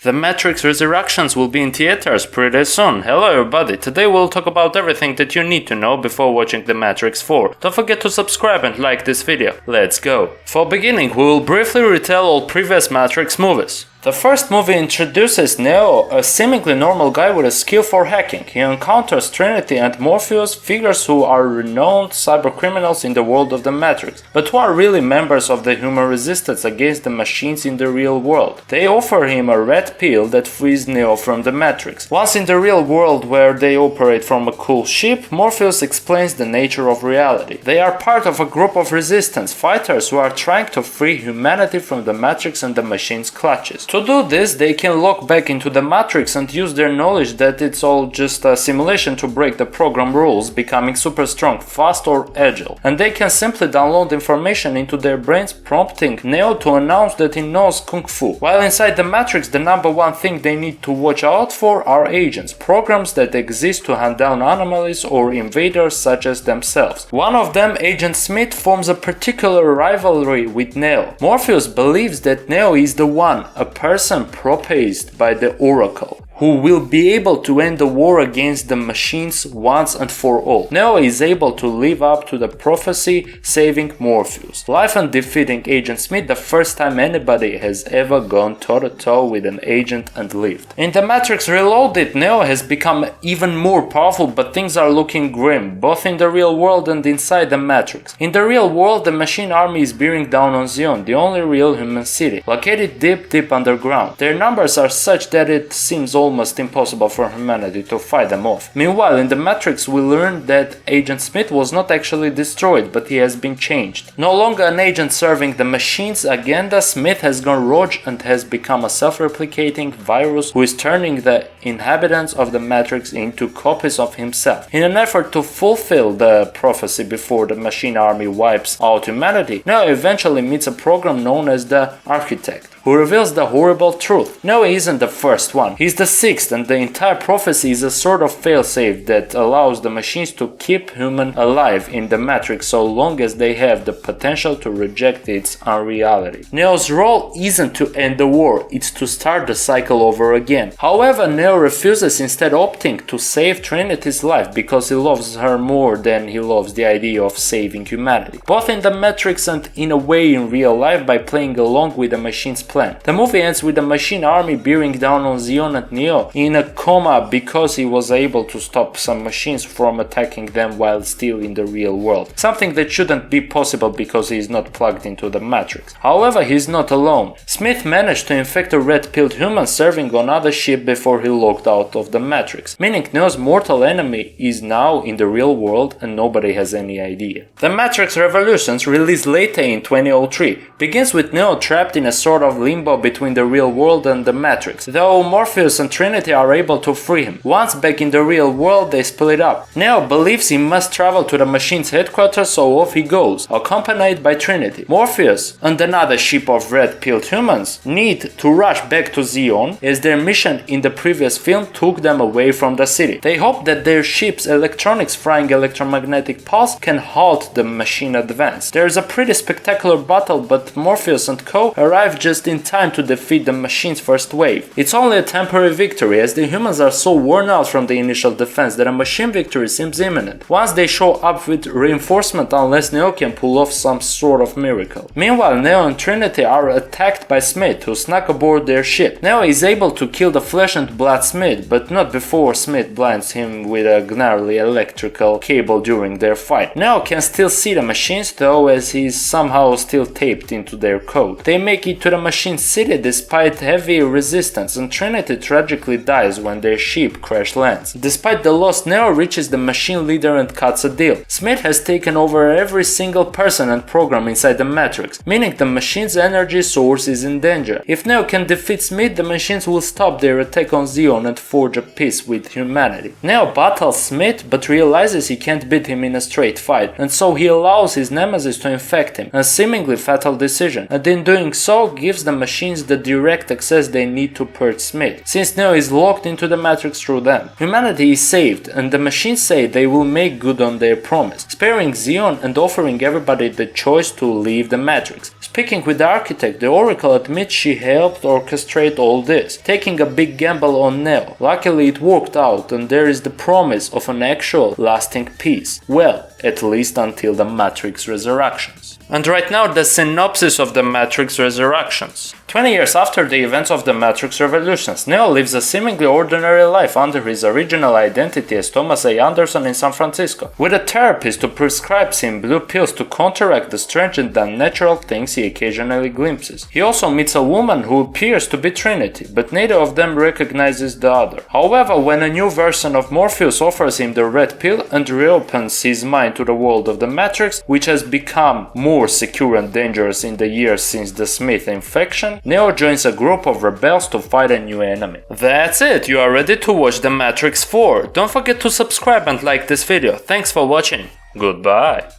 The Matrix Resurrections will be in theaters pretty soon. Hello everybody, today we'll talk about everything that you need to know before watching The Matrix 4. Don't forget to subscribe and like this video. Let's go! For beginning, we will briefly retell all previous Matrix movies. The first movie introduces Neo, a seemingly normal guy with a skill for hacking. He encounters Trinity and Morpheus, figures who are renowned cybercriminals in the world of the Matrix, but who are really members of the human resistance against the machines in the real world. They offer him a red pill that frees Neo from the Matrix. Once in the real world, where they operate from a cool ship, Morpheus explains the nature of reality. They are part of a group of resistance fighters who are trying to free humanity from the Matrix and the machine's clutches. To do this, they can lock back into the Matrix and use their knowledge that it's all just a simulation to break the program rules, becoming super strong, fast or agile. And they can simply download information into their brains, prompting Neo to announce that he knows Kung Fu. While inside the Matrix, the number one thing they need to watch out for are agents, programs that exist to hunt down anomalies or invaders such as themselves. One of them, Agent Smith, forms a particular rivalry with Neo. Morpheus believes that Neo is the one, a person proposed by the Oracle, who will be able to end the war against the machines once and for all. Neo is able to live up to the prophecy, saving Morpheus, life and defeating Agent Smith the first time anybody has ever gone toe-to-toe with an agent and lived. In The Matrix Reloaded, Neo has become even more powerful, but things are looking grim, both in the real world and inside the Matrix. In the real world, the machine army is bearing down on Zion, the only real human city, located deep underground. Their numbers are such that it seems almost impossible for humanity to fight them off. Meanwhile, in the Matrix, we learned that Agent Smith was not actually destroyed, but he has been changed. No longer an agent serving the machine's agenda, Smith has gone rogue and has become a self-replicating virus who is turning the inhabitants of the Matrix into copies of himself. In an effort to fulfill the prophecy before the machine army wipes out humanity, Neo eventually meets a program known as the Architect, who reveals the horrible truth. Neo isn't the first one, he's the sixth, and the entire prophecy is a sort of failsafe that allows the machines to keep humans alive in the Matrix so long as they have the potential to reject its unreality. Neo's role isn't to end the war, it's to start the cycle over again. However, Neo refuses, instead opting to save Trinity's life because he loves her more than he loves the idea of saving humanity, both in the Matrix and in a way in real life by playing along with the machine's plan. The movie ends with the machine army bearing down on Zion and Neo in a coma because he was able to stop some machines from attacking them while still in the real world, something that shouldn't be possible because he is not plugged into the Matrix. However, he is not alone. Smith managed to infect a red-pilled human serving on another ship before he locked out of the Matrix, meaning Neo's mortal enemy is now in the real world and nobody has any idea. The Matrix Revolutions, released later in 2003, begins with Neo trapped in a sort of limbo between the real world and the Matrix, though Morpheus and Trinity are able to free him. Once back in the real world, they split up. Neo believes he must travel to the machine's headquarters, so off he goes, accompanied by Trinity. Morpheus and another ship of red-pilled humans need to rush back to Zion, as their mission in the previous film took them away from the city. They hope that their ship's electronics frying electromagnetic pulse can halt the machine advance. There is a pretty spectacular battle, but Morpheus and co arrive just in time to defeat the machine's first wave. It's only a temporary victory, as the humans are so worn out from the initial defense that a machine victory seems imminent, once they show up with reinforcement, unless Neo can pull off some sort of miracle. Meanwhile, Neo and Trinity are attacked by Smith, who snuck aboard their ship. Neo is able to kill the flesh and blood Smith, but not before Smith blinds him with a gnarly electrical cable during their fight. Neo can still see the machines though, as he is somehow still taped into their code. They make it to the machine city despite heavy resistance, and Trinity tragically dies when their ship crash lands. Despite the loss, Neo reaches the machine leader and cuts a deal. Smith has taken over every single person and program inside the Matrix, meaning the machine's energy source is in danger. If Neo can defeat Smith, the machines will stop their attack on Zion and forge a peace with humanity. Neo battles Smith but realizes he can't beat him in a straight fight, and so he allows his nemesis to infect him, a seemingly fatal decision, and in doing so gives the machines the direct access they need to purge Smith, since Neo is locked into the Matrix through them. Humanity is saved, and the machines say they will make good on their promise, sparing Zeon and offering everybody the choice to leave the Matrix. Speaking with the architect, the Oracle admits she helped orchestrate all this, taking a big gamble on Neo. Luckily it worked out, and there is the promise of an actual lasting peace. Well, at least until the Matrix Resurrections. And right now the synopsis of the Matrix Resurrections. 20 years after the events of the Matrix Revolutions, Neo lives a seemingly ordinary life under his original identity as Thomas A. Anderson in San Francisco, with a therapist who prescribes him blue pills to counteract the strange and unnatural things he occasionally glimpses. He also meets a woman who appears to be Trinity, but neither of them recognizes the other. However, when a new version of Morpheus offers him the red pill and reopens his mind to the world of the Matrix, which has become more secure and dangerous in the years since the Smith infection, Neo joins a group of rebels to fight a new enemy. That's it, you are ready to watch The Matrix 4. Don't forget to subscribe and like this video. Thanks for watching. Goodbye.